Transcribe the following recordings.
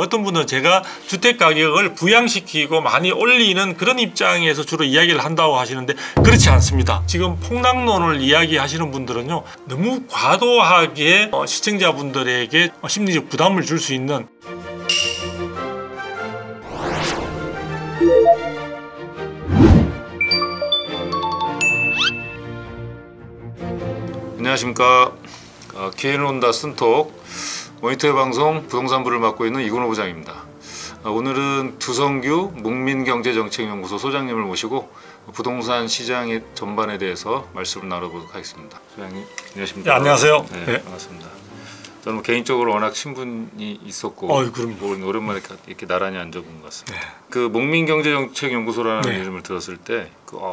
어떤 분은 제가 주택 가격을 부양시키고 많이 올리는 그런 입장에서 주로 이야기를 한다고 하시는데 그렇지 않습니다. 지금 폭락론을 이야기하시는 분들은요, 너무 과도하게 시청자분들에게 심리적 부담을 줄 수 있는 안녕하십니까. 기회는 온다 쓴톡 모니터의 방송 부동산부를 맡고 있는 이근호 부장입니다. 오늘은 두성규 목민경제정책연구소 소장님을 모시고 부동산 시장의 전반에 대해서 말씀을 나눠보도록 하겠습니다. 소장님 안녕하십니까. 네, 안녕하세요. 네, 반갑습니다. 저는 개인적으로 워낙 친분이 있었고 그럼요. 오랜만에 이렇게 나란히 앉아본 것 같습니다. 네. 그 목민경제정책연구소라는 네. 이름을 들었을 때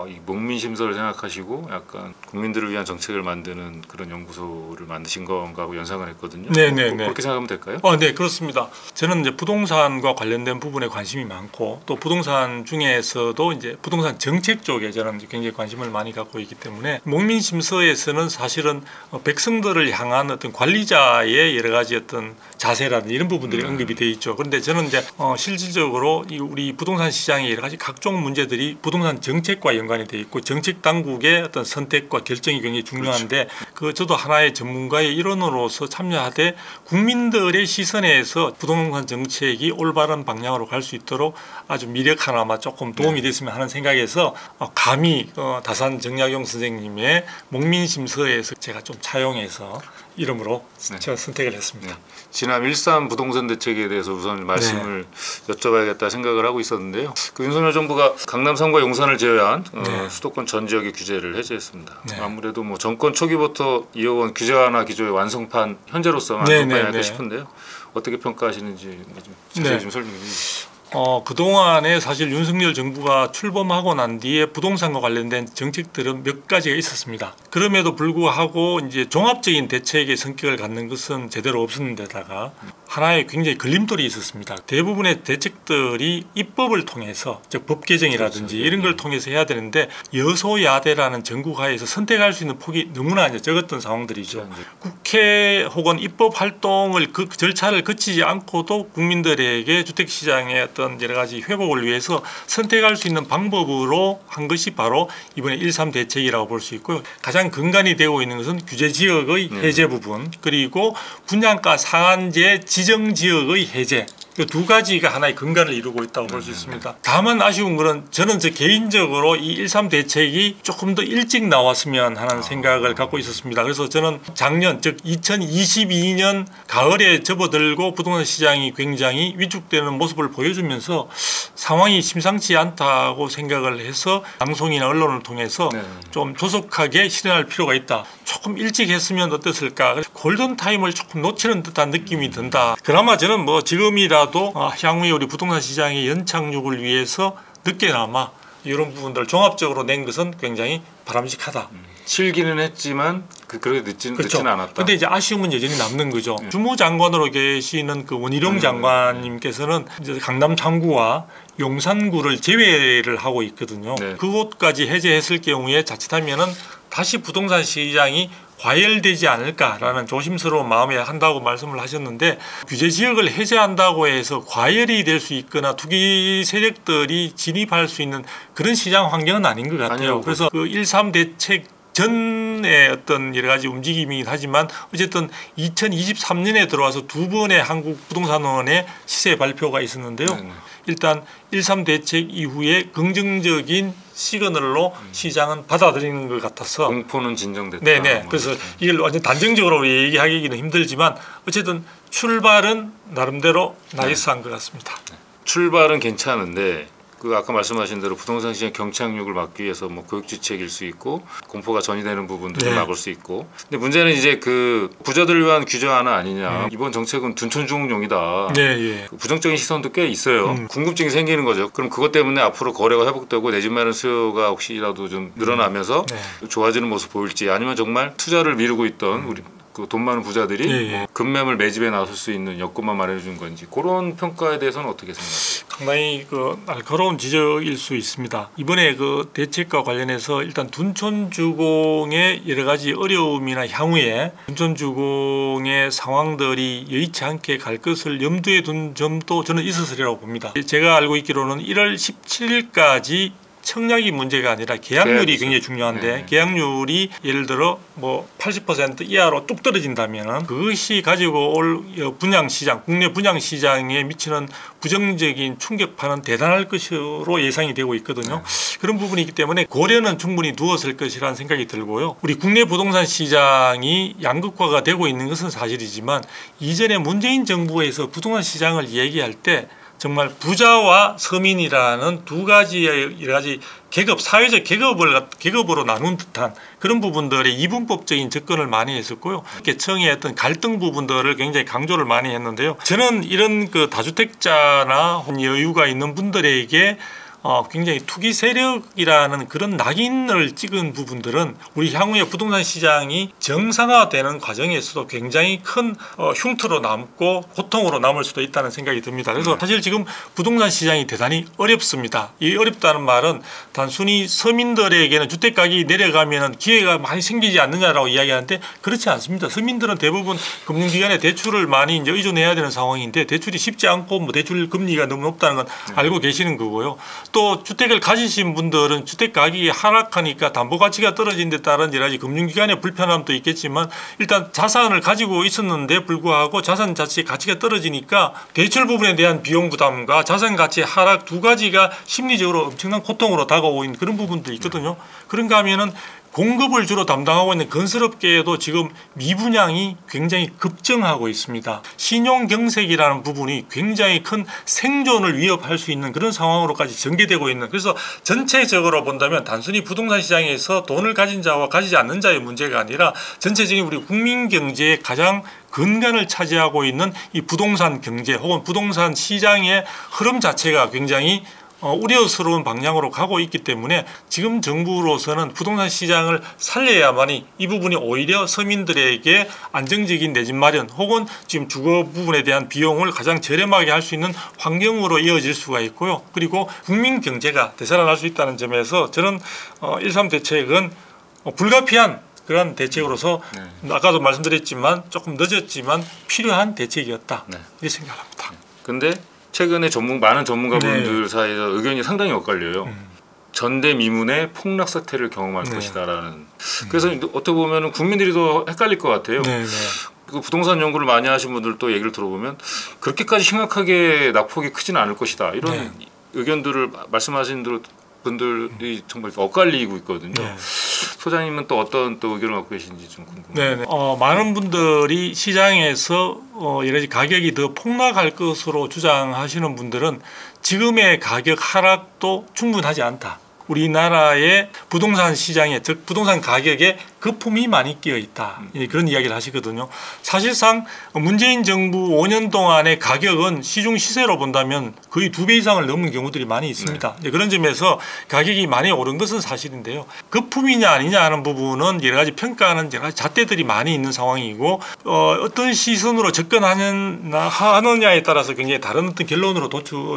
이 목민심서를 생각하시고 약간 국민들을 위한 정책을 만드는 그런 연구소를 만드신 건가 하고 연상을 했거든요. 네네네. 그렇게 생각하면 될까요? 네, 그렇습니다. 저는 이제 부동산과 관련된 부분에 관심이 많고 또 부동산 중에서도 이제 부동산 정책 쪽에 저는 굉장히 관심을 많이 갖고 있기 때문에 목민심서에서는 사실은 백성들을 향한 어떤 관리자의 여러 가지 어떤 자세라든지 이런 부분들이 언급이 돼 있죠. 그런데 저는 이제 실질적으로 우리 부동산 시장의 여러 가지 각종 문제들이 부동산 정책과 연관이 돼 있고 정책 당국의 어떤 선택과 결정이 굉장히 중요한데 저도 하나의 전문가의 일원으로서 참여하되 국민들의 시선에서 부동산 정책이 올바른 방향으로 갈 수 있도록 아주 미력 하나마 조금 도움이 됐으면 하는 생각에서 감히 다산 정약용 선생님의 목민심서에서 제가 좀 차용해서 이름으로 제가 선택을 했습니다. 네. 지난 13 부동산 대책에 대해서 우선 말씀을 여쭤봐야겠다 생각을 하고 있었는데요. 그 윤석열 정부가 강남 3과 용산을 제외한 수도권 전 지역의 규제를 해제했습니다. 아무래도 뭐 정권 초기부터 이어온 규제 완화 기조의 완성판, 현재로서는 완성판이 아닐까 싶은데요. 어떻게 평가하시는지 좀 자세히 좀 설명해 주시죠. 그동안에 사실 윤석열 정부가 출범하고 난 뒤에 부동산과 관련된 정책들은 몇 가지가 있었습니다. 그럼에도 불구하고 이제 종합적인 대책의 성격을 갖는 것은 제대로 없었는데다가 하나의 굉장히 걸림돌이 있었습니다. 대부분의 대책들이 입법을 통해서, 즉 법 개정이라든지 이런 걸 통해서 해야 되는데 여소야대라는 정국하에서 선택할 수 있는 폭이 너무나 이제 적었던 상황들이죠. 국회 혹은 입법 활동을 그 절차를 거치지 않고도 국민들에게 주택시장의 어떤 여러 가지 회복을 위해서 선택할 수 있는 방법으로 한 것이 바로 이번에 13 대책이라고 볼 수 있고요. 가장 근간이 되고 있는 것은 규제 지역의 해제 부분, 그리고 분양가 상한제 지정 지역의 해제, 이 두 가지가 하나의 근간을 이루고 있다고 볼 수 있습니다. 다만 아쉬운 것은 저는 개인적으로 이 13 대책이 조금 더 일찍 나왔으면 하는 생각을 갖고 있었습니다. 그래서 저는 작년, 즉 2022년 가을에 접어들고 부동산 시장이 굉장히 위축되는 모습을 보여주면서 상황이 심상치 않다고 생각을 해서 방송이나 언론을 통해서 좀 조속하게 실현할 필요가 있다. 조금 일찍 했으면 어땠을까. 골든타임을 조금 놓치는 듯한 느낌이 든다. 그나마 저는 지금이라도 향후에 우리 부동산 시장의 연착륙을 위해서 늦게나마 이런 부분들을 종합적으로 낸 것은 굉장히 바람직하다. 실기는 했지만 그렇게 늦지는 않았다. 근데 이제 아쉬움은 여전히 남는 거죠. 주무장관으로 계시는 그 원희룡 장관님께서는 이제 강남 3구와 용산구를 제외를 하고 있거든요. 그곳까지 해제했을 경우에 자칫하면은 다시 부동산 시장이 과열되지 않을까라는 조심스러운 마음에 한다고 말씀을 하셨는데, 규제 지역을 해제한다고 해서 과열이 될 수 있거나 투기 세력들이 진입할 수 있는 그런 시장 환경은 아닌 것 같아요. 그래서 그 13 대책 전의 어떤 여러 가지 움직임이긴 하지만 어쨌든 2023년에 들어와서 두 번의 한국 부동산원의 시세 발표가 있었는데요. 일단 13 대책 이후에 긍정적인 시그널로 시장은 받아들이는 것 같아서 공포는 진정됐다. 그래서 이걸 완전 단정적으로 얘기하기는 힘들지만 어쨌든 출발은 나름대로 나이스한 것 같습니다. 출발은 괜찮은데 아까 말씀하신 대로 부동산 시장 경착륙을 막기 위해서 교육지책일 수 있고 공포가 전이되는 부분들을 막을 수 있고, 근데 문제는 이제 부자들을 위한 규제 완화 아니냐. 이번 정책은 둔촌주공용이다. 부정적인 시선도 꽤 있어요. 궁금증이 생기는 거죠. 그럼 그것 때문에 앞으로 거래가 회복되고 내 집 마련 수요가 혹시라도 좀 늘어나면서 좋아지는 모습 보일지, 아니면 정말 투자를 미루고 있던 우리 그 돈 많은 부자들이 예, 예. 뭐 급매물 매집에 나설 수 있는 여건만 마련해 준 건지 그런 평가에 대해서는 어떻게 생각하세요? 상당히 그 날카로운 지적일 수 있습니다. 이번에 그 대책과 관련해서 일단 둔촌주공의 여러 가지 어려움이나 향후에 둔촌주공의 상황들이 여의치 않게 갈 것을 염두에 둔 점도 저는 있었으리라고 봅니다. 제가 알고 있기로는 1월 17일까지 청약이 문제가 아니라 계약률이 계약이죠. 굉장히 중요한데 네. 계약률이 예를 들어 뭐 80% 이하로 뚝 떨어진다면 그것이 가지고 올 분양시장, 국내 분양시장에 미치는 부정적인 충격파는 대단할 것으로 예상이 되고 있거든요. 그런 부분이 있기 때문에 고려는 충분히 두었을 것이라는 생각이 들고요. 우리 국내 부동산 시장이 양극화가 되고 있는 것은 사실이지만 이전에 문재인 정부에서 부동산 시장을 얘기할 때 정말 부자와 서민이라는 두 가지의 여러 가지 계급, 사회적 계급으로 나눈 듯한 그런 부분들의 이분법적인 접근을 많이 했었고요. 계층의 어떤 갈등 부분들을 굉장히 강조를 많이 했는데요. 저는 이런 그 다주택자나 여유가 있는 분들에게 굉장히 투기 세력이라는 그런 낙인을 찍은 부분들은 우리 향후에 부동산 시장이 정상화되는 과정에서도 굉장히 큰 흉터로 남고 고통으로 남을 수도 있다는 생각이 듭니다. 그래서 사실 지금 부동산 시장이 대단히 어렵습니다. 이 어렵다는 말은 단순히 서민들에게는 주택 가격이 내려가면 기회가 많이 생기지 않느냐라고 이야기하는데 그렇지 않습니다. 서민들은 대부분 금융기관에 대출을 많이 이제 의존해야 되는 상황인데 대출이 쉽지 않고 뭐 대출 금리가 너무 높다는 건 알고 계시는 거고요. 또 주택을 가지신 분들은 주택 가격이 하락하니까 담보 가치가 떨어진 데 따른 여러 가지 금융기관의 불편함도 있겠지만 일단 자산을 가지고 있었는데 불구하고 자산 자체의 가치가 떨어지니까 대출 부분에 대한 비용 부담과 자산 가치의 하락 두 가지가 심리적으로 엄청난 고통으로 다가오고 있는 그런 부분도 있거든요. 그런가 하면은 공급을 주로 담당하고 있는 건설업계에도 지금 미분양이 굉장히 급증하고 있습니다. 신용경색이라는 부분이 굉장히 큰 생존을 위협할 수 있는 그런 상황으로까지 전개되고 있는, 그래서 전체적으로 본다면 단순히 부동산 시장에서 돈을 가진 자와 가지지 않는 자의 문제가 아니라 전체적인 우리 국민 경제의 가장 근간을 차지하고 있는 이 부동산 경제 혹은 부동산 시장의 흐름 자체가 굉장히 우려스러운 방향으로 가고 있기 때문에 지금 정부로서는 부동산 시장을 살려야만이 이 부분이 오히려 서민들에게 안정적인 내 집 마련 혹은 지금 주거 부분에 대한 비용을 가장 저렴하게 할 수 있는 환경으로 이어질 수가 있고요. 그리고 국민 경제가 되살아날 수 있다는 점에서 저는 1.3 대책은 불가피한 그런 대책으로서 아까도 말씀드렸지만 조금 늦었지만 필요한 대책이었다. 이렇게 생각합니다. 근데 최근에 많은 전문가분들 사이에서 의견이 상당히 엇갈려요. 전대미문의 폭락 사태를 경험할 것이다라는. 그래서 어떻게 보면 국민들이 더 헷갈릴 것 같아요. 그 부동산 연구를 많이 하신 분들도 얘기를 들어보면 그렇게까지 심각하게 낙폭이 크지는 않을 것이다. 이런 의견들을 말씀하신 분들이 정말 엇갈리고 있거든요. 소장님은 또 어떤 또 의견을 갖고 계신지 좀 궁금해요. 많은 분들이 시장에서 여러 가지 가격이 더 폭락할 것으로 주장하시는 분들은 지금의 가격 하락도 충분하지 않다. 우리나라의 부동산 시장에, 즉 부동산 가격에 거품이 많이 끼어 있다. 그런 이야기를 하시거든요. 사실상 문재인 정부 5년 동안의 가격은 시중 시세로 본다면 거의 2배 이상을 넘는 경우들이 많이 있습니다. 그런 점에서 가격이 많이 오른 것은 사실인데요. 거품이냐 아니냐 하는 부분은 여러 가지 평가하는 여러 가지 잣대들이 많이 있는 상황이고 어떤 시선으로 접근하느냐에 따라서 굉장히 다른 어떤 결론으로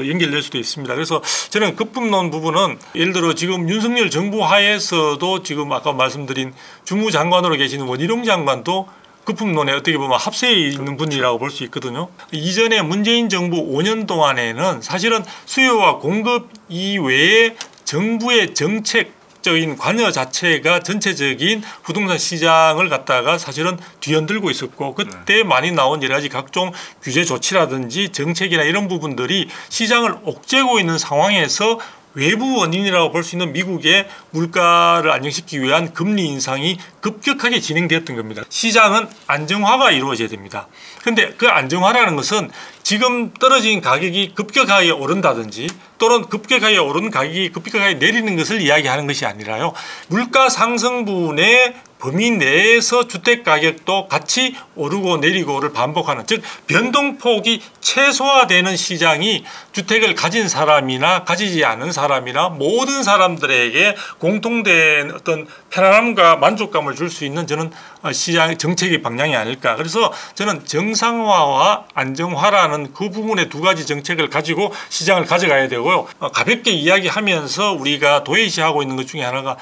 연결될 수도 있습니다. 그래서 저는 거품론 부분은 예를 들어 지금 윤석열 정부 하에서도 지금 아까 말씀드린 주무장관으로 계시는 원희룡 장관도 거품론에 어떻게 보면 합세해 있는 분이라고 볼 수 있거든요. 이전에 문재인 정부 5년 동안에는 사실은 수요와 공급 이외에 정부의 정책적인 관여 자체가 전체적인 부동산 시장을 갖다가 사실은 뒤흔들고 있었고 그때 많이 나온 여러 가지 각종 규제 조치라든지 정책이나 이런 부분들이 시장을 옥죄고 있는 상황에서 외부 원인이라고 볼 수 있는 미국의 물가를 안정시키기 위한 금리 인상이 급격하게 진행되었던 겁니다. 시장은 안정화가 이루어져야 됩니다. 그런데 그 안정화라는 것은 지금 떨어진 가격이 급격하게 오른다든지 또는 급격하게 오른 가격이 급격하게 내리는 것을 이야기하는 것이 아니라요. 물가 상승분의 범위 내에서 주택 가격도 같이 오르고 내리고를 반복하는, 즉 변동폭이 최소화되는 시장이 주택을 가진 사람이나 가지지 않은 사람이나 모든 사람들에게 공통된 어떤 편안함과 만족감을 줄 수 있는 저는 시장 정책의 방향이 아닐까. 그래서 저는 정상화와 안정화라는 그 부분의 두 가지 정책을 가지고 시장을 가져가야 되고요. 가볍게 이야기하면서 우리가 도외시하고 있는 것 중에 하나가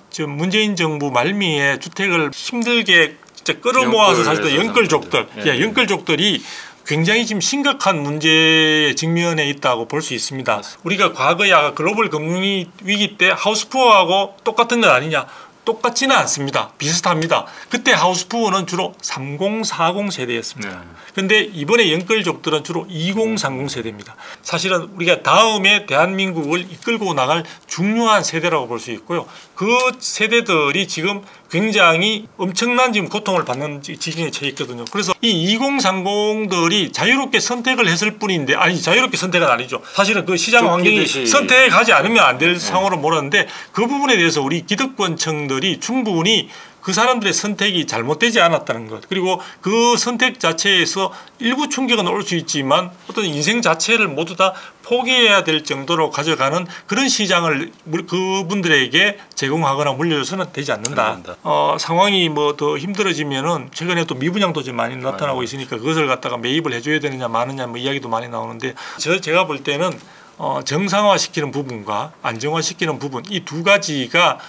지금 문재인 정부 말미에 주택을 힘들게 진짜 끌어모아서 사실 연끌족들, 연끌족들이 굉장히 지금 심각한 문제에 직면해 있다고 볼 수 있습니다. 우리가 과거에 글로벌 금융 위기 때 하우스푸어하고 똑같은 것 아니냐? 똑같지는 않습니다. 비슷합니다. 그때 하우스푸어는 주로 30, 40 세대였습니다. 그런데 이번에 연끌족들은 주로 20, 30 세대입니다. 사실은 우리가 다음에 대한민국을 이끌고 나갈 중요한 세대라고 볼 수 있고요. 그 세대들이 지금 굉장히 엄청난 지금 고통을 받는 지경에 처해 있거든요. 그래서 이 20, 30들이 자유롭게 선택을 했을 뿐인데, 아니 자유롭게 선택은 아니죠. 사실은 그 시장 환경이 선택하지 않으면 안 될 상황으로 몰았는데, 그 부분에 대해서 우리 기득권층들이 충분히 그 사람들의 선택이 잘못되지 않았다는 것, 그리고 그 선택 자체에서 일부 충격은 올 수 있지만 어떤 인생 자체를 모두 다 포기해야 될 정도로 가져가는 그런 시장을 그분들에게 제공하거나 물려줘서는 되지 않는다. 상황이 뭐 더 힘들어지면은 최근에 또 미분양도 좀 많이 나타나고 있으니까 그것을 갖다가 매입을 해줘야 되느냐 마느냐 뭐 이야기도 많이 나오는데, 제가 볼 때는 정상화시키는 부분과 안정화시키는 부분, 이 두 가지가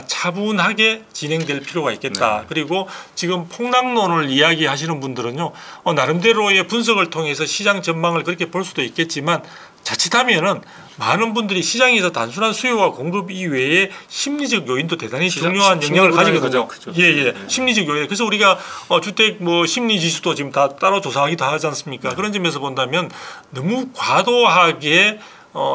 차분하게 진행될 필요가 있겠다. 그리고 지금 폭락론을 이야기하시는 분들은요, 나름대로의 분석을 통해서 시장 전망을 그렇게 볼 수도 있겠지만, 자칫하면은 많은 분들이 시장에서 단순한 수요와 공급 이외에 심리적 요인도 대단히 중요한 영향을 가지거든요. 심리적 요인. 그래서 우리가 주택 뭐 심리 지수도 지금 다 따로 조사하기도 하지 않습니까? 그런 점에서 본다면 너무 과도하게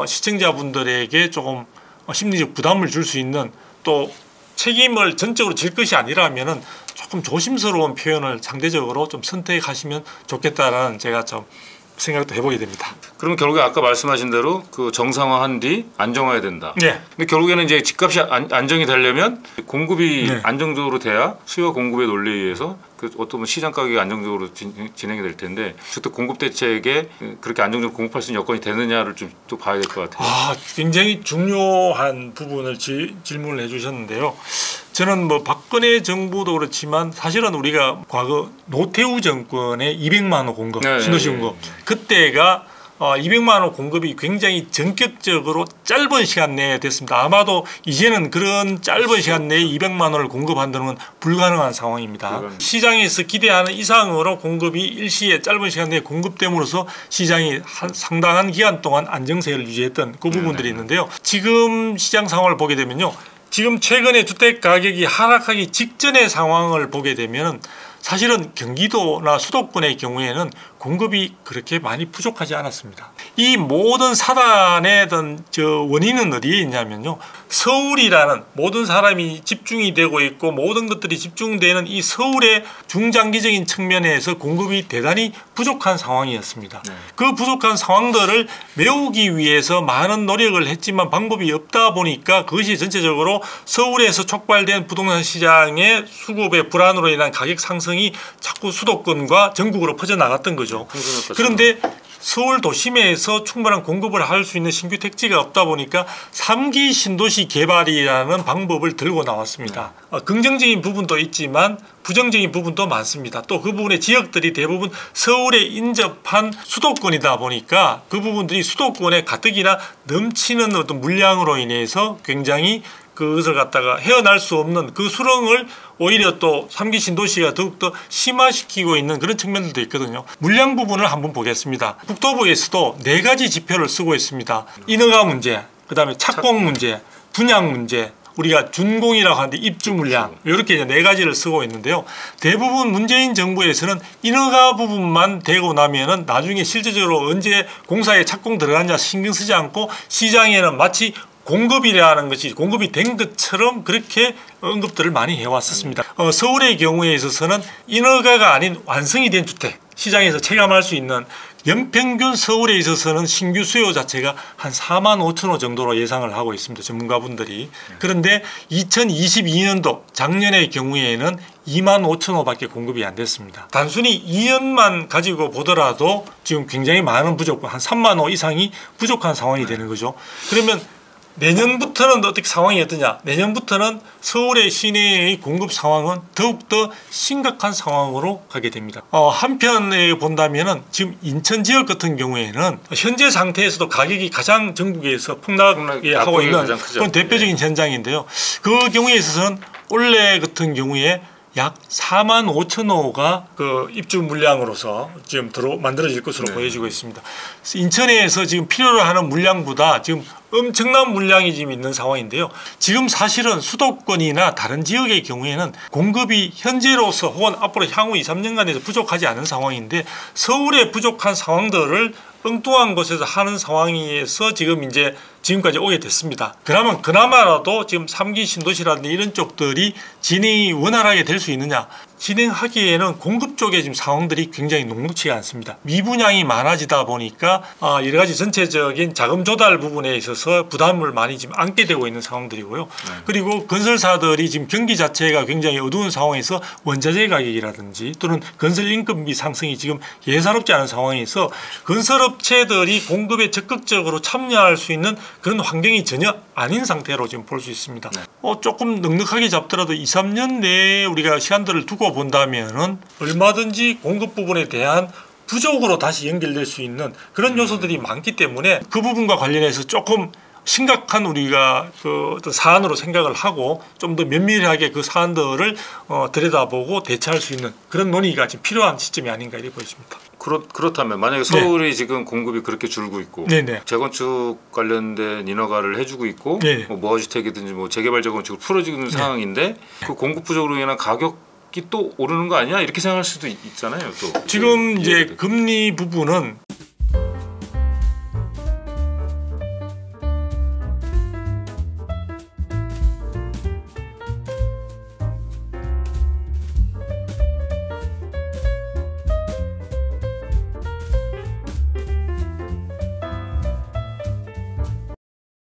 시청자분들에게 조금 심리적 부담을 줄 수 있는, 또 책임을 전적으로 질 것이 아니라면은 조금 조심스러운 표현을 상대적으로 좀 선택하시면 좋겠다라는 제가 좀 생각도 해보게 됩니다. 그럼 결국에 아까 말씀하신 대로 그 정상화한 뒤 안정화해야 된다. 근데 결국에는 이제 집값이 안정이 되려면 공급이 안정적으로 돼야 수요와 공급의 논리에 의해서 그 어떤 시장 가격이 안정적으로 진행이 될 텐데, 주택 공급 대책에 그렇게 안정적으로 공급할 수 있는 여건이 되느냐를 좀 또 봐야 될 것 같아요. 굉장히 중요한 부분을 질문을 해주셨는데요. 저는 뭐 박근혜 정부도 그렇지만 사실은 우리가 과거 노태우 정권의 200만 호 공급, 신도시 공급, 그때가 200만 호 공급이 굉장히 전격적으로 짧은 시간 내에 됐습니다. 아마도 이제는 그런 짧은 시간 내에 200만 호를 공급한다는 건 불가능한 상황입니다. 시장에서 기대하는 이상으로 공급이 일시에 짧은 시간 내에 공급됨으로써 시장이 상당한 기간 동안 안정세를 유지했던 그 부분들이 있는데요. 지금 시장 상황을 보게 되면요, 지금 최근에 주택 가격이 하락하기 직전의 상황을 보게 되면 사실은 경기도나 수도권의 경우에는 공급이 그렇게 많이 부족하지 않았습니다. 이 모든 사단의 원인은 어디에 있냐면요, 서울이라는 모든 사람이 집중이 되고 있고 모든 것들이 집중되는 이 서울의 중장기적인 측면에서 공급이 대단히 부족한 상황이었습니다. 그 부족한 상황들을 메우기 위해서 많은 노력을 했지만 방법이 없다 보니까 그것이 전체적으로 서울에서 촉발된 부동산 시장의 수급의 불안으로 인한 가격 상승이 자꾸 수도권과 전국으로 퍼져나갔던 거죠. 그런데 서울 도심에서 충분한 공급을 할 수 있는 신규 택지가 없다 보니까 3기 신도시 개발이라는 방법을 들고 나왔습니다. 긍정적인 부분도 있지만 부정적인 부분도 많습니다. 또 그 부분의 지역들이 대부분 서울에 인접한 수도권이다 보니까 그 부분들이 수도권의 가뜩이나 넘치는 어떤 물량으로 인해서 굉장히 그것을 갖다가 헤어날 수 없는 그 수렁을 오히려 또 3기 신도시가 더욱더 심화시키고 있는 그런 측면들도 있거든요. 물량 부분을 한번 보겠습니다. 국토부에서도 4가지 지표를 쓰고 있습니다. 인허가 문제, 그 다음에 착공 문제, 분양 문제, 우리가 준공이라고 하는데 입주 물량, 이렇게 이제 4가지를 쓰고 있는데요. 대부분 문재인 정부에서는 인허가 부분만 되고 나면은 나중에 실질적으로 언제 공사에 착공 들어가느냐 신경 쓰지 않고 시장에는 마치 공급이라는 것이 공급이 된 것처럼 그렇게 언급들을 많이 해왔었습니다. 서울의 경우에 있어서는 인허가가 아닌 완성이 된 주택 시장에서 체감할 수 있는 연평균 서울에 있어서는 신규 수요 자체가 한 4만 5천 호 정도로 예상을 하고 있습니다. 전문가분들이. 그런데 2022년도 작년의 경우에는 2만 5천 호밖에 공급이 안 됐습니다. 단순히 2년만 가지고 보더라도 지금 굉장히 많은 부족, 한 3만 호 이상이 부족한 상황이 되는 거죠. 그러면 내년부터는 어떻게 상황이 어떠냐? 내년부터는 서울의 시내의 공급 상황은 더욱더 심각한 상황으로 가게 됩니다. 한편에 본다면은 지금 인천 지역 같은 경우에는 현재 상태에서도 가격이 가장 전국에서 폭락하고 있는 그런 대표적인 현장인데요. 그 경우에 있어서는 올해 같은 경우에 약 4만 5천 호가 그 입주 물량으로서 지금 만들어질 것으로 보여지고 있습니다. 인천에서 지금 필요로 하는 물량보다 지금 엄청난 물량이 지금 있는 상황인데요. 지금 사실은 수도권이나 다른 지역의 경우에는 공급이 현재로서 혹은 앞으로 향후 2, 3년간에서 부족하지 않은 상황인데 서울의 부족한 상황들을 엉뚱한 곳에서 하는 상황에서 지금 이제 지금까지 오게 됐습니다. 그나마라도 지금 3기 신도시라든지 이런 쪽들이 진행이 원활하게 될 수 있느냐? 진행하기에는 공급 쪽에 지금 상황들이 굉장히 녹록치가 않습니다. 미분양이 많아지다 보니까 여러 가지 전체적인 자금 조달 부분에 있어서 부담을 많이 지금 안게 되고 있는 상황들이고요. 그리고 건설사들이 지금 경기 자체가 굉장히 어두운 상황에서 원자재 가격이라든지 또는 건설 인건비 상승이 지금 예사롭지 않은 상황에서 건설업체들이 공급에 적극적으로 참여할 수 있는 그런 환경이 전혀 아닌 상태로 지금 볼 수 있습니다. 조금 넉넉하게 잡더라도 2, 3년 내에 우리가 시간들을 두고 본다면은 얼마든지 공급 부분에 대한 부족으로 다시 연결될 수 있는 그런 요소들이 많기 때문에 그 부분과 관련해서 조금 심각한 우리가 그 어떤 사안으로 생각을 하고 좀 더 면밀하게 그 사안들을 들여다보고 대처할 수 있는 그런 논의가 지금 필요한 시점이 아닌가 이렇게 보여집니다. 그렇다면 만약에 서울이 지금 공급이 그렇게 줄고 있고 재건축 관련된 인허가를 해주고 있고 뭐 무주택이든지 뭐 재개발 재건축을 풀어주는 상황인데 그 공급 부족으로 인한 가격이 또 오르는 거 아니야? 이렇게 생각할 수도 있잖아요. 또 지금 이제 금리 부분은